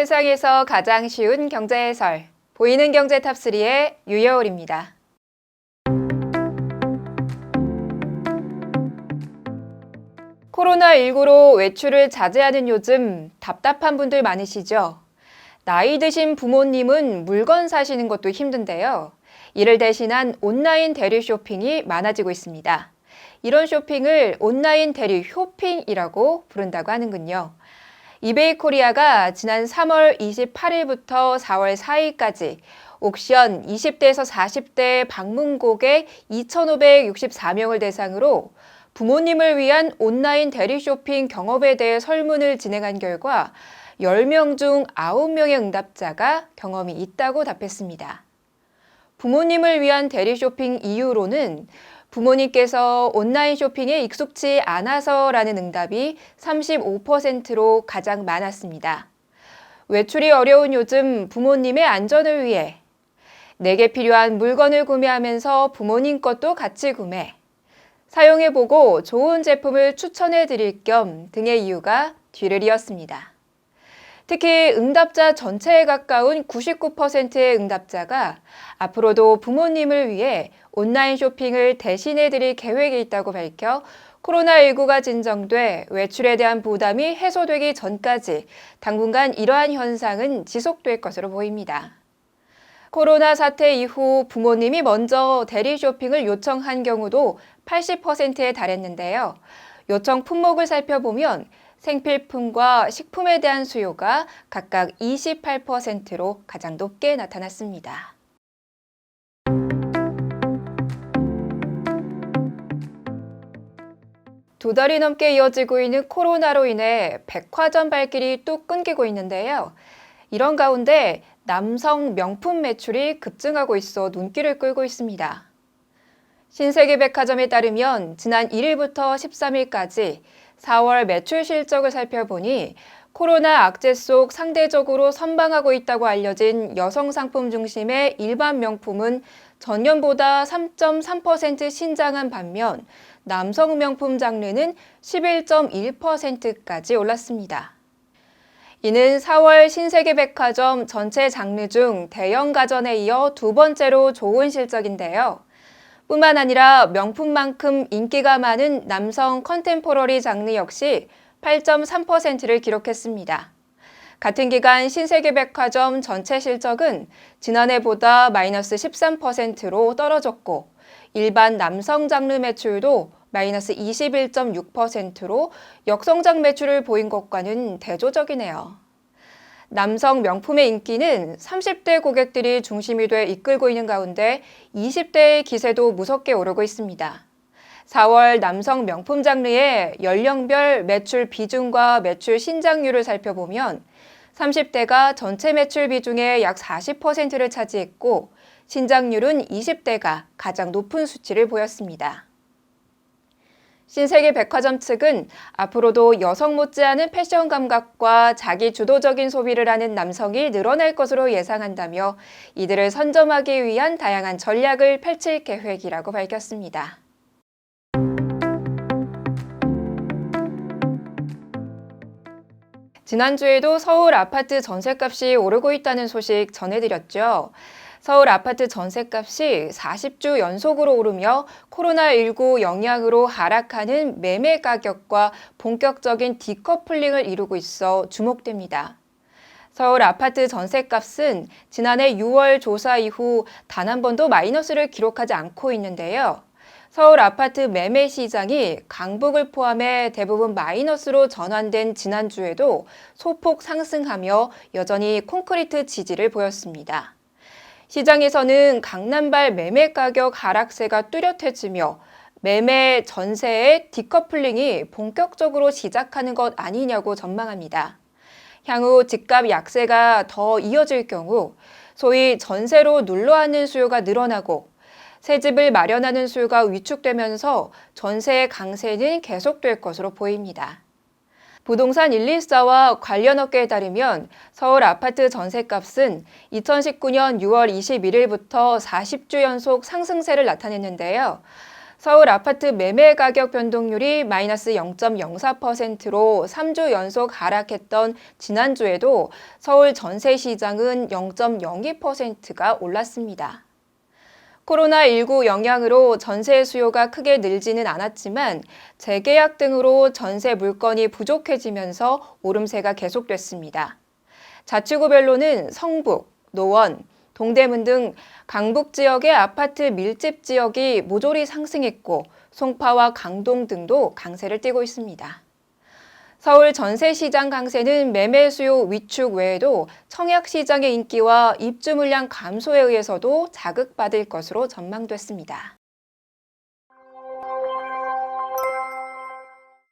세상에서 가장 쉬운 경제 해설, 보이는 경제 탑3의 유여울입니다. 코로나19로 외출을 자제하는 요즘 답답한 분들 많으시죠? 나이 드신 부모님은 물건 사시는 것도 힘든데요. 이를 대신한 온라인 대리 쇼핑이 많아지고 있습니다. 이런 쇼핑을 온라인 대리 쇼핑이라고 부른다고 하는군요. 이베이 코리아가 지난 3월 28일부터 4월 4일까지 옥션 20대에서 40대 방문 고객 2,564명을 대상으로 부모님을 위한 온라인 대리 쇼핑 경험에 대해 설문을 진행한 결과 10명 중 9명의 응답자가 경험이 있다고 답했습니다. 부모님을 위한 대리 쇼핑 이유로는 부모님께서 온라인 쇼핑에 익숙치 않아서라는 응답이 35%로 가장 많았습니다. 외출이 어려운 요즘 부모님의 안전을 위해 내게 필요한 물건을 구매하면서 부모님 것도 같이 구매, 사용해보고 좋은 제품을 추천해드릴 겸 등의 이유가 뒤를 이었습니다. 특히 응답자 전체에 가까운 99%의 응답자가 앞으로도 부모님을 위해 온라인 쇼핑을 대신해드릴 계획이 있다고 밝혀 코로나19가 진정돼 외출에 대한 부담이 해소되기 전까지 당분간 이러한 현상은 지속될 것으로 보입니다. 코로나 사태 이후 부모님이 먼저 대리 쇼핑을 요청한 경우도 80%에 달했는데요. 요청 품목을 살펴보면 생필품과 식품에 대한 수요가 각각 28%로 가장 높게 나타났습니다. 두 달이 넘게 이어지고 있는 코로나로 인해 백화점 발길이 또 끊기고 있는데요. 이런 가운데 남성 명품 매출이 급증하고 있어 눈길을 끌고 있습니다. 신세계백화점에 따르면 지난 1일부터 13일까지 4월 매출 실적을 살펴보니 코로나 악재 속 상대적으로 선방하고 있다고 알려진 여성 상품 중심의 일반 명품은 전년보다 3.3% 신장한 반면 남성 명품 장르는 11.1%까지 올랐습니다. 이는 4월 신세계백화점 전체 장르 중 대형 가전에 이어 두 번째로 좋은 실적인데요. 뿐만 아니라 명품만큼 인기가 많은 남성 컨템포러리 장르 역시 8.3%를 기록했습니다. 같은 기간 신세계백화점 전체 실적은 지난해보다 마이너스 13%로 떨어졌고 일반 남성 장르 매출도 마이너스 21.6%로 역성장 매출을 보인 것과는 대조적이네요. 남성 명품의 인기는 30대 고객들이 중심이 돼 이끌고 있는 가운데 20대의 기세도 무섭게 오르고 있습니다. 4월 남성 명품 장르의 연령별 매출 비중과 매출 신장률을 살펴보면 30대가 전체 매출 비중의 약 40%를 차지했고 신장률은 20대가 가장 높은 수치를 보였습니다. 신세계백화점 측은 앞으로도 여성 못지않은 패션 감각과 자기 주도적인 소비를 하는 남성이 늘어날 것으로 예상한다며 이들을 선점하기 위한 다양한 전략을 펼칠 계획이라고 밝혔습니다. 지난주에도 서울 아파트 전셋값이 오르고 있다는 소식 전해드렸죠. 서울 아파트 전셋값이 40주 연속으로 오르며 코로나19 영향으로 하락하는 매매 가격과 본격적인 디커플링을 이루고 있어 주목됩니다. 서울 아파트 전셋값은 지난해 6월 조사 이후 단 한 번도 마이너스를 기록하지 않고 있는데요. 서울 아파트 매매 시장이 강북을 포함해 대부분 마이너스로 전환된 지난주에도 소폭 상승하며 여전히 콘크리트 지지를 보였습니다. 시장에서는 강남발 매매 가격 하락세가 뚜렷해지며 매매 전세의 디커플링이 본격적으로 시작하는 것 아니냐고 전망합니다. 향후 집값 약세가 더 이어질 경우 소위 전세로 눌러앉는 수요가 늘어나고 새 집을 마련하는 수요가 위축되면서 전세의 강세는 계속될 것으로 보입니다. 부동산 114와 관련 업계에 따르면 서울 아파트 전셋값은 2019년 6월 21일부터 40주 연속 상승세를 나타냈는데요. 서울 아파트 매매 가격 변동률이 마이너스 0.04%로 3주 연속 하락했던 지난주에도 서울 전세 시장은 0.02%가 올랐습니다. 코로나19 영향으로 전세 수요가 크게 늘지는 않았지만 재계약 등으로 전세 물건이 부족해지면서 오름세가 계속됐습니다. 자치구별로는 성북, 노원, 동대문 등 강북 지역의 아파트 밀집 지역이 모조리 상승했고 송파와 강동 등도 강세를 띠고 있습니다. 서울 전세시장 강세는 매매 수요 위축 외에도 청약시장의 인기와 입주 물량 감소에 의해서도 자극받을 것으로 전망됐습니다.